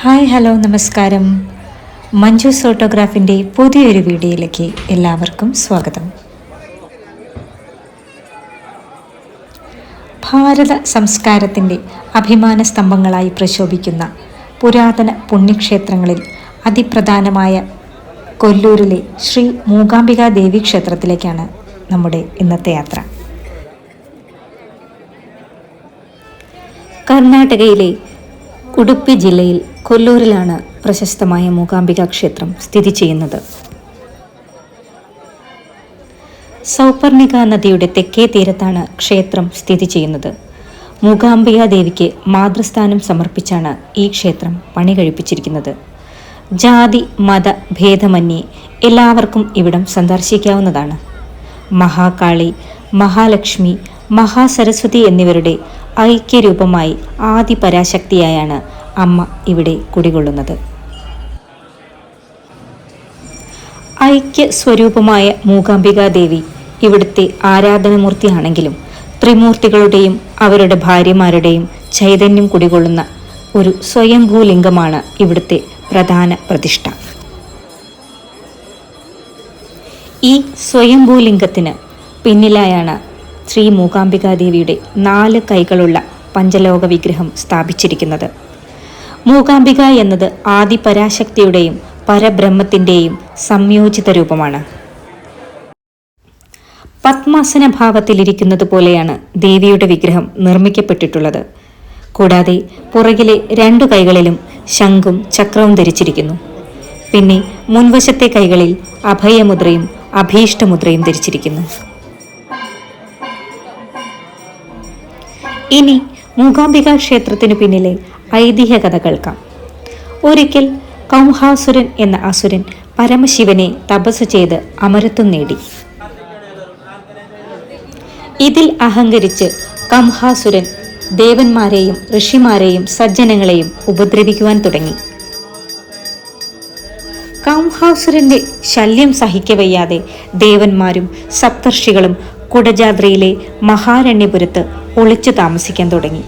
Hi hello നമസ്കാരം. മഞ്ജുസ് ഫോട്ടോഗ്രാഫിൻ്റെ പുതിയൊരു വീഡിയോയിലേക്ക് എല്ലാവർക്കും സ്വാഗതം. ഭാരത സംസ്കാരത്തിൻ്റെ അഭിമാന സ്തംഭങ്ങളായി പ്രശോഭിക്കുന്ന പുരാതന പുണ്യക്ഷേത്രങ്ങളിൽ അതിപ്രധാനമായ കൊല്ലൂരിലെ ശ്രീ മൂകാംബികാ ദേവി ക്ഷേത്രത്തിലേക്കാണ് നമ്മുടെ ഇന്നത്തെ യാത്ര. കർണാടകയിലെ ഉടുപ്പി ജില്ലയിൽ കൊല്ലൂരിലാണ് പ്രശസ്തമായ മൂകാംബിക ക്ഷേത്രം സ്ഥിതി ചെയ്യുന്നത്. സൗപർണിക നദിയുടെ തെക്കേ തീരത്താണ് ക്ഷേത്രം സ്ഥിതി ചെയ്യുന്നത്. മൂകാംബിക ദേവിക്ക് മാതൃസ്ഥാനം സമർപ്പിച്ചാണ് ഈ ക്ഷേത്രം പണി കഴിപ്പിച്ചിരിക്കുന്നത്. ജാതി മത ഭേദമന്യേ എല്ലാവർക്കും ഇവിടം സന്ദർശിക്കാവുന്നതാണ്. മഹാകാളി, മഹാലക്ഷ്മി, മഹാസരസ്വതി എന്നിവരുടെ ഐക്യരൂപമായി ആദിപരാശക്തിയായാണ് അമ്മ ഇവിടെ കുടികൊള്ളുന്നത്. ഐക്യ സ്വരൂപമായ മൂകാംബികാ ദേവി ഇവിടുത്തെ ആരാധനമൂർത്തിയാണെങ്കിലും ത്രിമൂർത്തികളുടെയും അവരുടെ ഭാര്യമാരുടെയും ചൈതന്യം കുടികൊള്ളുന്ന ഒരു സ്വയംഭൂലിംഗമാണ് ഇവിടുത്തെ പ്രധാന പ്രതിഷ്ഠ. ഈ സ്വയംഭൂലിംഗത്തിന് പിന്നിലായാണ് ശ്രീ മൂകാംബികാ ദേവിയുടെ 4 കൈകളുള്ള പഞ്ചലോക വിഗ്രഹം സ്ഥാപിച്ചിരിക്കുന്നത്. മൂകാംബിക എന്നത് ആദിപരാശക്തിയുടെയും പരബ്രഹ്മത്തിൻ്റെയും സംയോജിത രൂപമാണ്. പത്മാസന ഭാവത്തിലിരിക്കുന്നത് പോലെയാണ് ദേവിയുടെ വിഗ്രഹം നിർമ്മിക്കപ്പെട്ടിട്ടുള്ളത്. കൂടാതെ പുറകിലെ 2 കൈകളിലും ശംഖും ചക്രവും ധരിച്ചിരിക്കുന്നു. പിന്നെ മുൻവശത്തെ കൈകളിൽ അഭയമുദ്രയും അഭീഷ്ടമുദ്രയും ധരിച്ചിരിക്കുന്നു. ഇനി മൂകാംബിക ക്ഷേത്രത്തിനു പിന്നിലെ ഐതിഹ്യ കഥ കേൾക്കാം. ഒരിക്കൽ കൗംഹാസുരൻ എന്ന അസുരൻ പരമശിവനെ തപസ് ചെയ്ത് അമരത്വം നേടി. ഇതിൽ അഹങ്കരിച്ച് കൗംഹാസുരൻ ദേവന്മാരെയും ഋഷിമാരെയും സജ്ജനങ്ങളെയും ഉപദ്രവിക്കുവാൻ തുടങ്ങി. കൗംഹാസുരന്റെ ശല്യം സഹിക്കവയ്യാതെ ദേവന്മാരും സപ്തർഷികളും കുടജാദ്രിയിലെ മഹാരണ്യപുരത്ത് ഒളിച്ചു താമസിക്കാൻ തുടങ്ങി.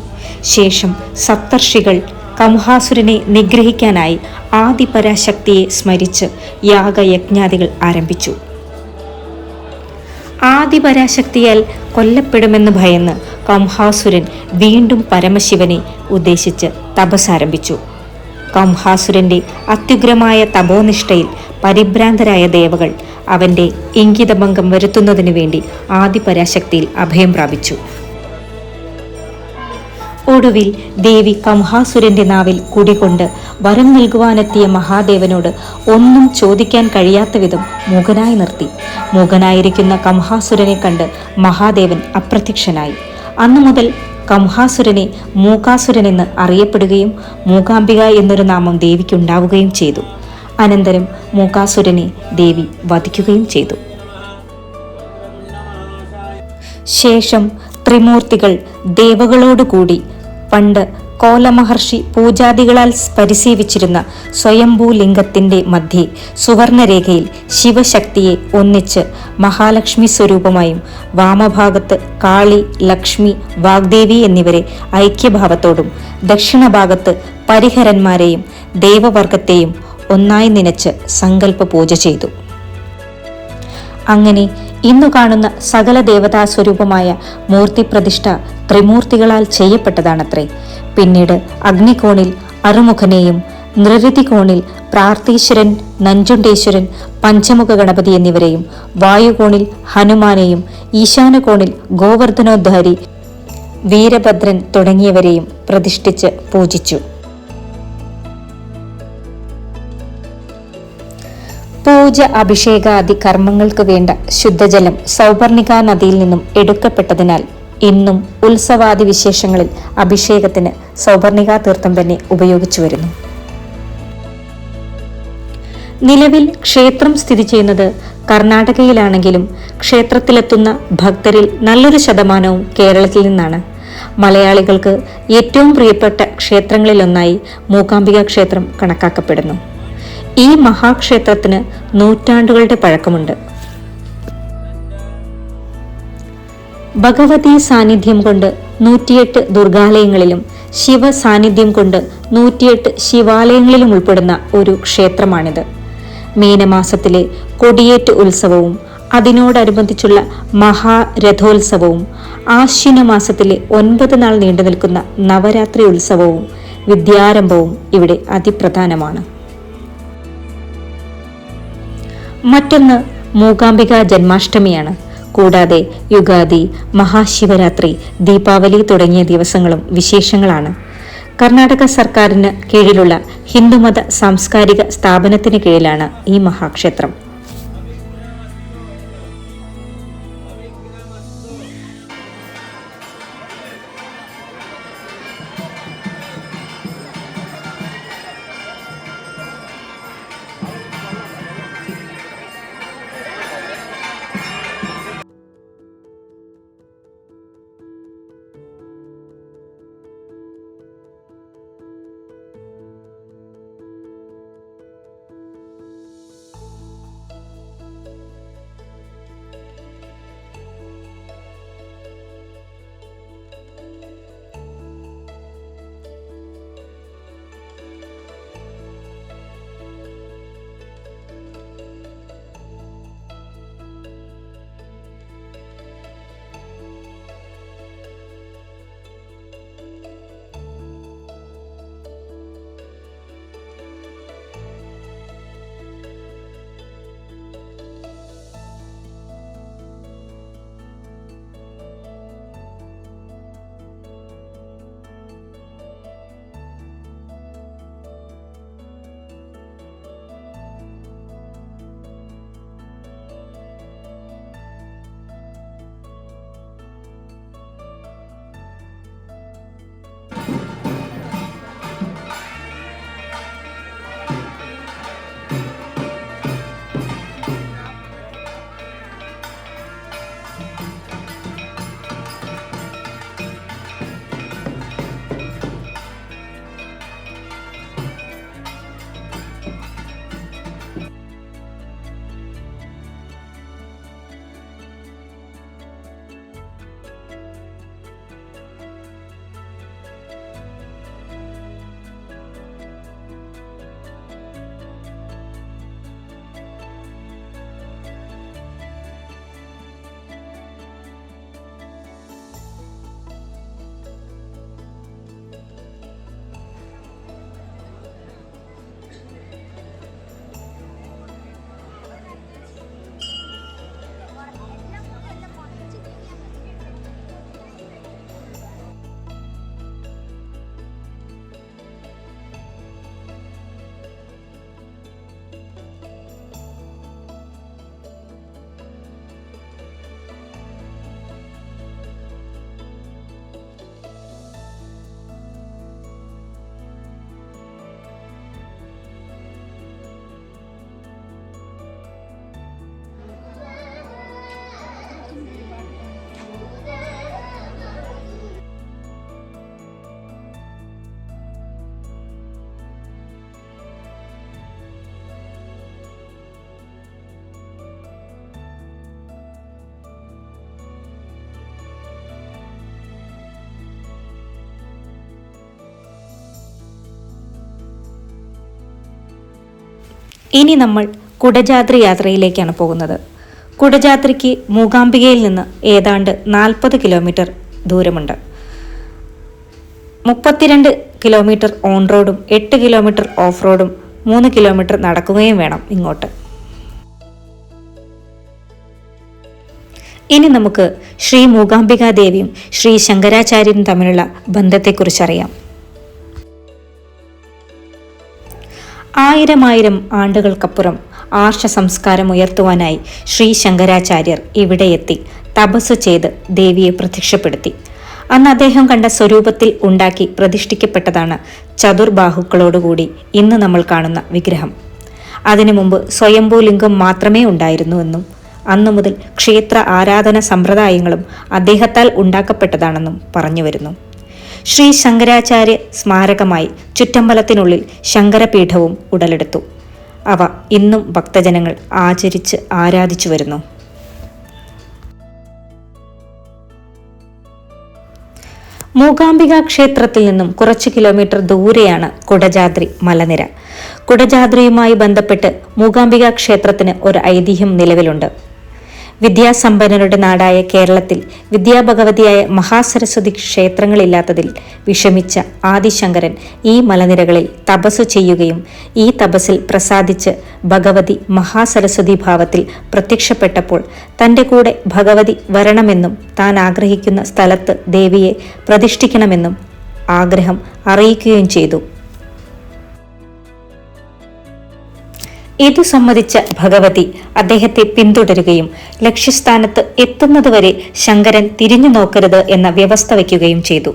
ശേഷം സപ്തർഷികൾ കൗംഹാസുരനെ നിഗ്രഹിക്കാനായി ആദിപരാശക്തിയെ സ്മരിച്ച് യാഗയജ്ഞാദികൾ ആരംഭിച്ചു. ആദിപരാശക്തിയാൽ കൊല്ലപ്പെടുമെന്ന് ഭയന്ന് കൗംഹാസുരൻ വീണ്ടും പരമശിവനെ ഉദ്ദേശിച്ച് തപസ്സാരംഭിച്ചു. കൗംഹാസുരന്റെ അത്യുഗ്രമായ തപോനിഷ്ഠയിൽ പരിഭ്രാന്തരായ ദേവകൾ അവന്റെ ഇംഗിതഭംഗം വരുത്തുന്നതിനു വേണ്ടി ആദിപരാശക്തിയിൽ അഭയം പ്രാപിച്ചു. ഒടുവിൽ ദേവി കൗംഹാസുരന്റെ നാവിൽ കുടികൊണ്ട് വരം നൽകുവാനെത്തിയ മഹാദേവനോട് ഒന്നും ചോദിക്കാൻ കഴിയാത്ത വിധം മൂകനായി നിർത്തി. മൂകനായിരിക്കുന്ന കൗംഹാസുരനെ കണ്ട് മഹാദേവൻ അപ്രത്യക്ഷനായി. അന്നു മുതൽ കൗംഹാസുരനെ മൂകാസുരനെന്ന് അറിയപ്പെടുകയും മൂകാംബിക എന്നൊരു നാമം ദേവിക്കുണ്ടാവുകയും ചെയ്തു. അനന്തരം മൂകാസുരനെ ദേവി വധിക്കുകയും ചെയ്തു. ശേഷം ത്രിമൂർത്തികൾ ദേവകളോടുകൂടി പണ്ട് കോലമഹർഷി പൂജാദികളാൽ പരിസേവിച്ചിരുന്ന സ്വയംഭൂലിംഗത്തിന്റെ മധ്യേ സുവർണരേഖയിൽ ശിവശക്തിയെ ഒന്നിച്ച് മഹാലക്ഷ്മി സ്വരൂപമായും വാമഭാഗത്ത് കാളി, ലക്ഷ്മി, വാഗ്ദേവി എന്നിവരെ ഐക്യഭാവത്തോടും ദക്ഷിണഭാഗത്ത് പരിഹരന്മാരെയും ദേവവർഗത്തെയും ഒന്നായി നനച്ച് സങ്കല്പ പൂജ ചെയ്തു. അങ്ങനെ ഇന്നു കാണുന്ന സകല ദേവതാ സ്വരൂപമായ മൂർത്തിപ്രതിഷ്ഠ ത്രിമൂർത്തികളാൽ ചെയ്യപ്പെട്ടതാണത്രേ. പിന്നീട് അഗ്നികോണിൽ അറുമുഖനെയും, നൃതികോണിൽ പ്രാർത്ഥീശ്വരൻ, നഞ്ചുണ്ടേശ്വരൻ, പഞ്ചമുഖ ഗണപതി എന്നിവരെയും, വായുകോണിൽ ഹനുമാനെയും, ഈശാനകോണിൽ ഗോവർദ്ധനോദ്ധാരി, വീരഭദ്രൻ തുടങ്ങിയവരെയും പ്രതിഷ്ഠിച്ച് പൂജിച്ചു. പൂജ, അഭിഷേകാദി കർമ്മങ്ങൾക്ക് വേണ്ട ശുദ്ധജലം സൗപർണികാ നദിയിൽ നിന്നും എടുക്കപ്പെട്ടതിനാൽ ഇന്നും ഉത്സവാദി വിശേഷങ്ങളിൽ അഭിഷേകത്തിന് സൗപർണികാ തീർത്ഥം തന്നെ ഉപയോഗിച്ചു വരുന്നു. നിലവിൽ ക്ഷേത്രം സ്ഥിതി ചെയ്യുന്നത് കർണാടകയിലാണെങ്കിലും ക്ഷേത്രത്തിലെത്തുന്ന ഭക്തരിൽ നല്ലൊരു ശതമാനവും കേരളത്തിൽ നിന്നാണ്. മലയാളികൾക്ക് ഏറ്റവും പ്രിയപ്പെട്ട ക്ഷേത്രങ്ങളിലൊന്നായി മൂകാംബിക ക്ഷേത്രം കണക്കാക്കപ്പെടുന്നു. ഈ മഹാക്ഷേത്രത്തിന് നൂറ്റാണ്ടുകളുടെ പഴക്കമുണ്ട്. ഭഗവതി സാന്നിധ്യം കൊണ്ട് 108 ദുർഗാലയങ്ങളിലും ശിവ സാന്നിധ്യം കൊണ്ട് 108 ശിവാലയങ്ങളിലും ഉൾപ്പെടുന്ന ഒരു ക്ഷേത്രമാണിത്. മീനമാസത്തിലെ കൊടിയേറ്റ് ഉത്സവവും അതിനോടനുബന്ധിച്ചുള്ള മഹാരഥോത്സവവും ആശ്വിന മാസത്തിലെ 9 നാൾ നീണ്ടു നിൽക്കുന്ന നവരാത്രി ഉത്സവവും വിദ്യാരംഭവും ഇവിടെ അതിപ്രധാനമാണ്. മറ്റൊന്ന് മൂകാംബിക ജന്മാഷ്ടമിയാണ്. കൂടാതെ യുഗാദി, മഹാശിവരാത്രി, ദീപാവലി തുടങ്ങിയ ദിവസങ്ങളും വിശേഷങ്ങളാണ്. കർണാടക സർക്കാരിന് കീഴിലുള്ള ഹിന്ദുമത സാംസ്കാരിക സ്ഥാപനത്തിന് കീഴിലാണ് ഈ മഹാക്ഷേത്രം. ഇനി നമ്മൾ കുടജാദ്രി യാത്രയിലേക്കാണ് പോകുന്നത്. കുടജാദ്രിക്ക് മൂകാംബികയിൽ നിന്ന് ഏതാണ്ട് 40 കിലോമീറ്റർ ദൂരമുണ്ട്. 32 കിലോമീറ്റർ ഓൺ റോഡും 8 കിലോമീറ്റർ ഓഫ് റോഡും 3 കിലോമീറ്റർ നടക്കുകയും വേണം ഇങ്ങോട്ട്. ഇനി നമുക്ക് ശ്രീ മൂകാംബികാ ദേവിയും ശ്രീ ശങ്കരാചാര്യരും തമ്മിലുള്ള ബന്ധത്തെക്കുറിച്ചറിയാം. 1000 ആണ്ടുകൾക്കപ്പുറം ആർഷ സംസ്കാരം ഉയർത്തുവാനായി ശ്രീ ശങ്കരാചാര്യർ ഇവിടെ എത്തി തപസ് ചെയ്ത് ദേവിയെ പ്രത്യക്ഷപ്പെടുത്തി. അന്ന് അദ്ദേഹം കണ്ട സ്വരൂപത്തിൽ ഉണ്ടാക്കി പ്രതിഷ്ഠിക്കപ്പെട്ടതാണ് ചതുർബാഹുക്കളോടുകൂടി ഇന്ന് നമ്മൾ കാണുന്ന വിഗ്രഹം. അതിനു മുമ്പ് സ്വയംഭൂലിംഗം മാത്രമേ ഉണ്ടായിരുന്നുവെന്നും അന്നു മുതൽ ക്ഷേത്ര ആരാധന സമ്പ്രദായങ്ങളും അദ്ദേഹത്താൽ ഉണ്ടാക്കപ്പെട്ടതാണെന്നും പറഞ്ഞു വരുന്നു. ശ്രീ ശങ്കരാചാര്യ സ്മാരകമായി ചുറ്റമ്പലത്തിനുള്ളിൽ ശങ്കരപീഠവും ഉടലെടുത്തു. അവ ഇന്നും ഭക്തജനങ്ങൾ ആചരിച്ച് ആരാധിച്ചു വരുന്നു. മൂകാംബിക ക്ഷേത്രത്തിൽ നിന്നും കുറച്ച് കിലോമീറ്റർ ദൂരെയാണ് കുടജാദ്രി മലനിര. കുടജാദ്രിയുമായി ബന്ധപ്പെട്ട് മൂകാംബിക ക്ഷേത്രത്തിന് ഒരു ഐതിഹ്യം നിലവിലുണ്ട്. വിദ്യാസമ്പന്നരുടെ നാടായ കേരളത്തിൽ വിദ്യാഭഗവതിയായ മഹാസരസ്വതി ക്ഷേത്രങ്ങളില്ലാത്തതിൽ വിഷമിച്ച ആദിശങ്കരൻ ഈ മലനിരകളിൽ തപസ്സു ചെയ്യുകയും ഈ തപസ്സിൽ പ്രസാദിച്ച് ഭഗവതി മഹാസരസ്വതി ഭാവത്തിൽ പ്രത്യക്ഷപ്പെട്ടപ്പോൾ തൻ്റെ കൂടെ ഭഗവതി വരണമെന്നും താൻ ആഗ്രഹിക്കുന്ന സ്ഥലത്ത് ദേവിയെ പ്രതിഷ്ഠിക്കണമെന്നും ആഗ്രഹം അറിയിക്കുകയും ചെയ്തു. ഇതു സമ്മതിച്ച ഭഗവതി അദ്ദേഹത്തെ പിന്തുടരുകയും ലക്ഷ്യസ്ഥാനത്ത് എത്തുന്നതുവരെ ശങ്കരൻ തിരിഞ്ഞു നോക്കരുത് എന്ന വ്യവസ്ഥ വയ്ക്കുകയും ചെയ്തു.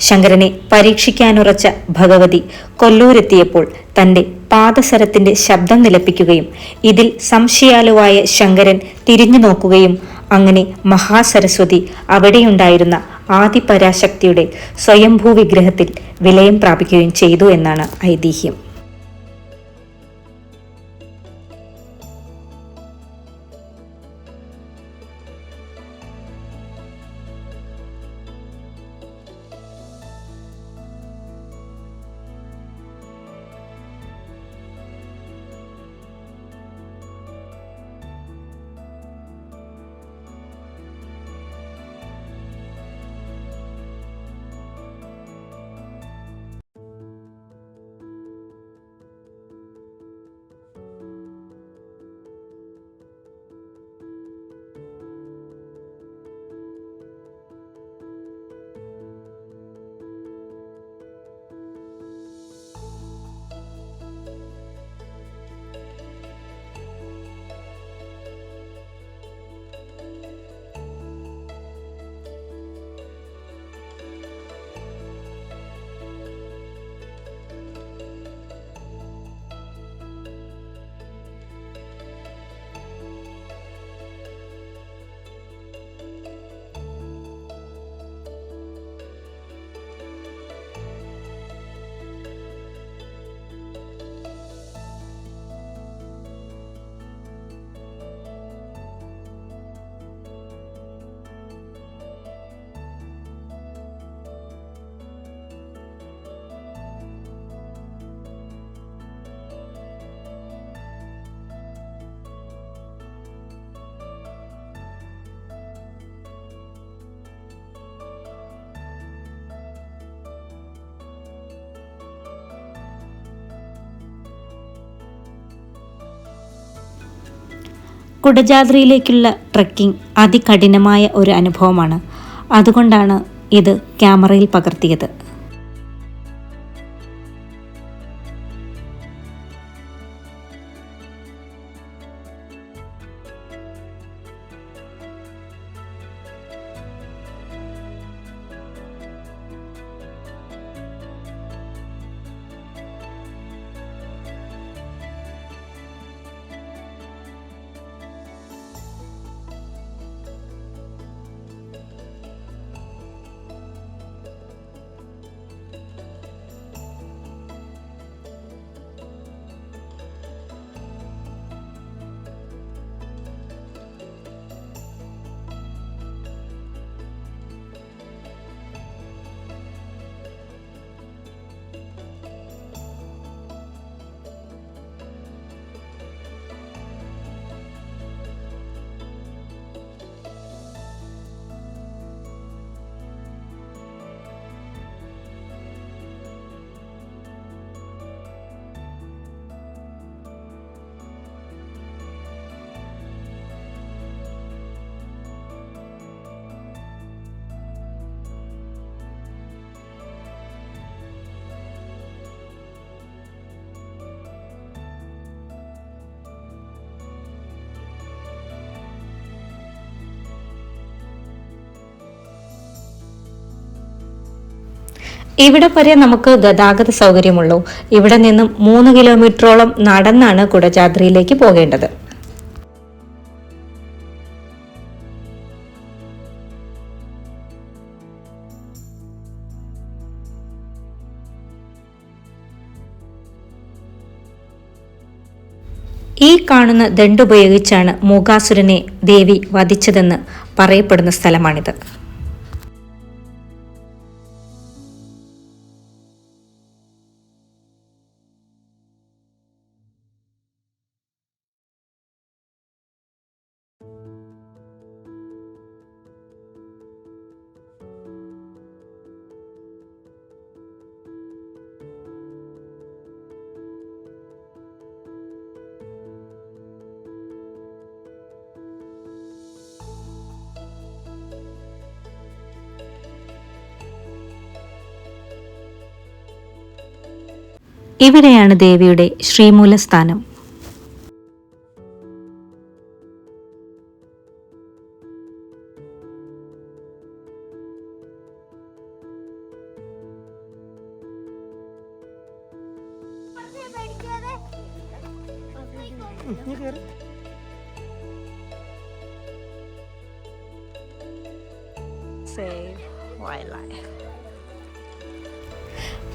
ശങ്കരനെ പരീക്ഷിക്കാനുറച്ച ഭഗവതി കൊല്ലൂരെത്തിയപ്പോൾ തന്റെ പാദസരത്തിന്റെ ശബ്ദം നിലപ്പിക്കുകയും ഇതിൽ സംശയാലുവായ ശങ്കരൻ തിരിഞ്ഞു നോക്കുകയും അങ്ങനെ മഹാസരസ്വതി അവിടെയുണ്ടായിരുന്ന ആദിപരാശക്തിയുടെ സ്വയംഭൂ വിഗ്രഹത്തിൽ വിലയം പ്രാപിക്കുകയും ചെയ്തു എന്നാണ് ഐതിഹ്യം. കുടജാദ്രിയിലേക്കുള്ള ട്രെക്കിംഗ് അതികഠിനമായ ഒരു അനുഭവമാണ്. അതുകൊണ്ടാണ് ഇത് ക്യാമറയിൽ പകർത്തിയത്. ഇവിടെ വരെ നമുക്ക് ഗതാഗത സൗകര്യമുള്ളൂ. ഇവിടെ നിന്നും 3 കിലോമീറ്ററോളം നടന്നാണ് കുടജാദ്രിയിലേക്ക് പോകേണ്ടത്. ഈ കാണുന്ന ദണ്ടുപയോഗിച്ചാണ് മൂകാസുരനെ ദേവി വധിച്ചതെന്ന് പറയപ്പെടുന്ന സ്ഥലമാണിത്. ഇവിടെയാണ് ദേവിയുടെ ശ്രീമൂലസ്ഥാനം.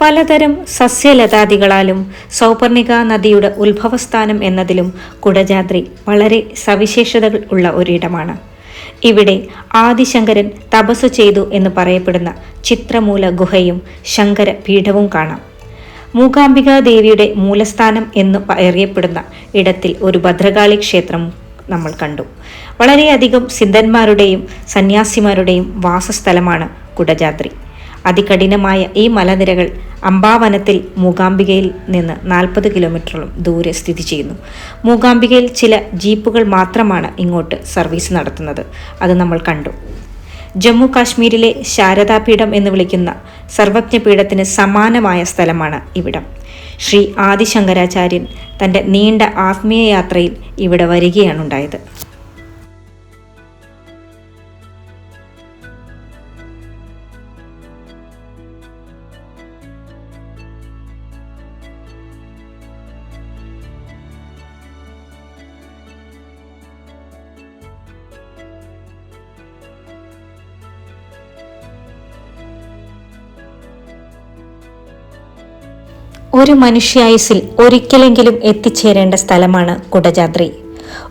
പലതരം സസ്യലതാദികളാലും സൗപർണിക നദിയുടെ ഉത്ഭവസ്ഥാനം എന്നതിലും കുടജാദ്രി വളരെ സവിശേഷതകൾ ഉള്ള ഒരിടമാണ്. ഇവിടെ ആദിശങ്കരൻ തപസ്സു ചെയ്തു എന്ന് പറയപ്പെടുന്ന ചിത്രമൂല ഗുഹയും ശങ്കര പീഠവും കാണാം. മൂകാംബികാ ദേവിയുടെ മൂലസ്ഥാനം എന്ന് അറിയപ്പെടുന്ന ഇടത്തിൽ ഒരു ഭദ്രകാളി ക്ഷേത്രം നമ്മൾ കണ്ടു. വളരെയധികം സിദ്ധന്മാരുടെയും സന്യാസിമാരുടെയും വാസസ്ഥലമാണ് കുടജാദ്രി. അതികഠിനമായ ഈ മലനിരകൾ അംബാവനത്തിൽ മൂകാംബികയിൽ നിന്ന് 40 കിലോമീറ്ററോളം ദൂരെ സ്ഥിതി ചെയ്യുന്നു. മൂകാംബികയിൽ ചില ജീപ്പുകൾ മാത്രമാണ് ഇങ്ങോട്ട് സർവീസ് നടത്തുന്നത്. അത് നമ്മൾ കണ്ടു. ജമ്മു കാശ്മീരിലെ ശാരദാപീഠം എന്ന് വിളിക്കുന്ന സർവജ്ഞപീഠത്തിന് സമാനമായ സ്ഥലമാണ് ഇവിടം. ശ്രീ ആദിശങ്കരാചാര്യൻ തൻ്റെ നീണ്ട ആത്മീയ യാത്രയിൽ ഇവിടെ വരികയാണുണ്ടായത്. ഒരു മനുഷ്യായുസിൽ ഒരിക്കലെങ്കിലും എത്തിച്ചേരേണ്ട സ്ഥലമാണ് കുടജാദ്രി.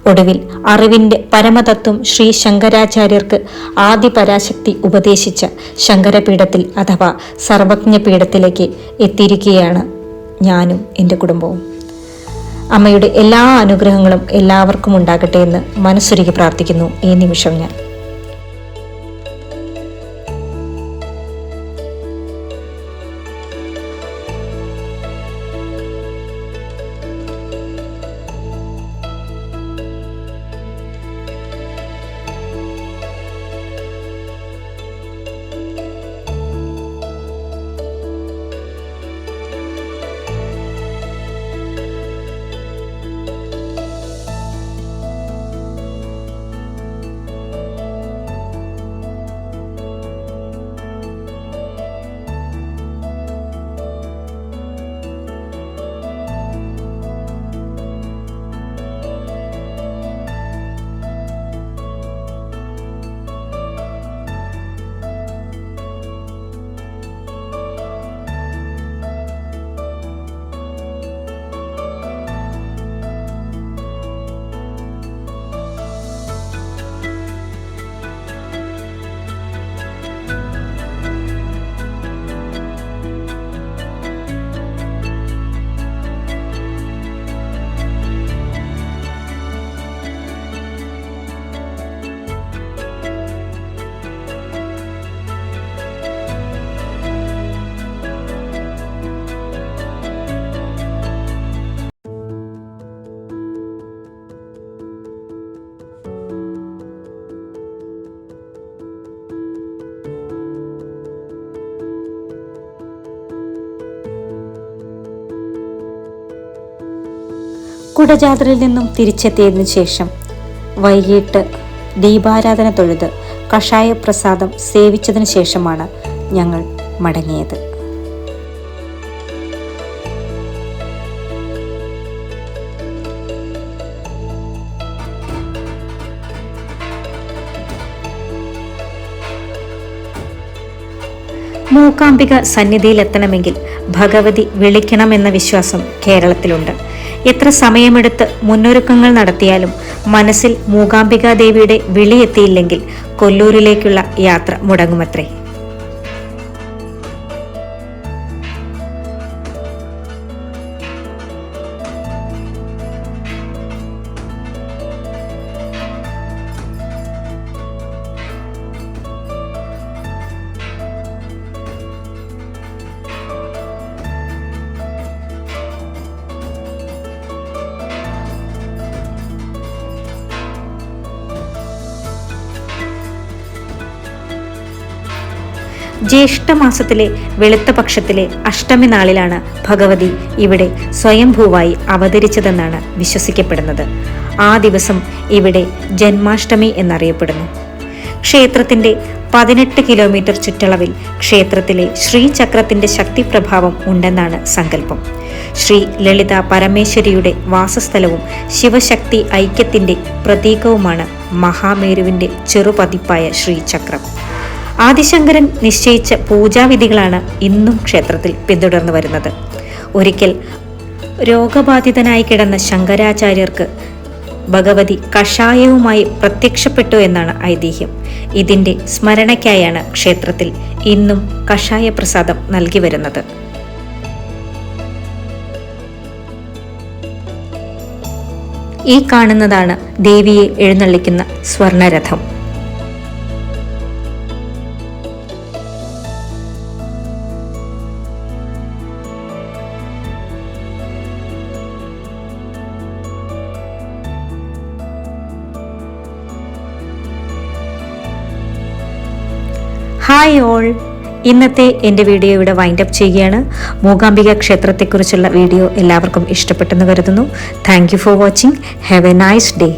ഒടുവിൽ അറിവിൻ്റെ പരമതത്വം ശ്രീ ശങ്കരാചാര്യർക്ക് ആദിപരാശക്തി ഉപദേശിച്ച ശങ്കരപീഠത്തിൽ അഥവാ സർവജ്ഞപീഠത്തിലേക്ക് എത്തിയിരിക്കുകയാണ് ഞാനും എൻ്റെ കുടുംബവും. അമ്മയുടെ എല്ലാ അനുഗ്രഹങ്ങളും എല്ലാവർക്കും ഉണ്ടാകട്ടെ എന്ന് മനസ്സുരുകി പ്രാർത്ഥിക്കുന്നു ഈ നിമിഷം ഞാൻ. കുടജാദ്രിയിൽ നിന്നും തിരിച്ചെത്തിയതിനു ശേഷം വൈകിട്ട് ദീപാരാധന തൊഴുത് കഷായ പ്രസാദം സേവിച്ചതിനു ശേഷമാണ് ഞങ്ങൾ മടങ്ങിയത്. മൂകാംബിക സന്നിധിയിലെത്തണമെങ്കിൽ ഭഗവതി വിളിക്കണമെന്ന വിശ്വാസം കേരളത്തിലുണ്ട്. എത്ര സമയമെടുത്ത് മുന്നൊരുക്കങ്ങൾ നടത്തിയാലും മനസ്സിൽ മൂകാംബികാദേവിയുടെ വിളിയെത്തിയില്ലെങ്കിൽ കൊല്ലൂരിലേക്കുള്ള യാത്ര മുടങ്ങുമത്രേ. ജ്യേഷ്ഠമാസത്തിലെ വെളുത്ത പക്ഷത്തിലെ അഷ്ടമി നാളിലാണ് ഭഗവതി ഇവിടെ സ്വയംഭൂവായി അവതരിച്ചതെന്നാണ് വിശ്വസിക്കപ്പെടുന്നത്. ആ ദിവസം ഇവിടെ ജന്മാഷ്ടമി എന്നറിയപ്പെടുന്നു. ക്ഷേത്രത്തിന്റെ 18 കിലോമീറ്റർ ചുറ്റളവിൽ ക്ഷേത്രത്തിലെ ശ്രീചക്രത്തിന്റെ ശക്തിപ്രഭാവം ഉണ്ടെന്നാണ് സങ്കല്പം. ശ്രീ ലളിത പരമേശ്വരിയുടെ വാസസ്ഥലവും ശിവശക്തി ഐക്യത്തിന്റെ പ്രതീകവുമാണ് മഹാമേരുവിന്റെ ചെറുപതിപ്പായ ശ്രീചക്രം. ആദിശങ്കരൻ നിശ്ചയിച്ച പൂജാവിധികളാണ് ഇന്നും ക്ഷേത്രത്തിൽ പിന്തുടർന്നു വരുന്നത്. ഒരിക്കൽ രോഗബാധിതനായി കിടന്ന ശങ്കരാചാര്യർക്ക് ഭഗവതി കഷായവുമായി പ്രത്യക്ഷപ്പെട്ടു എന്നാണ് ഐതിഹ്യം. ഇതിന്റെ സ്മരണയ്ക്കായാണ് ക്ഷേത്രത്തിൽ ഇന്നും കഷായ പ്രസാദം നൽകി വരുന്നത്. ഈ കാണുന്നതാണ് ദേവിയെ എഴുന്നള്ളിക്കുന്ന സ്വർണരഥം. ഹായ് ഓൾ, ഇന്നത്തെ എൻ്റെ വീഡിയോ ഇവിടെ വൈൻഡപ്പ് ചെയ്യുകയാണ്. മൂകാംബിക ക്ഷേത്രത്തെക്കുറിച്ചുള്ള വീഡിയോ എല്ലാവർക്കും ഇഷ്ടപ്പെട്ടെന്ന് കരുതുന്നു. Thank you for watching. Have A nice day.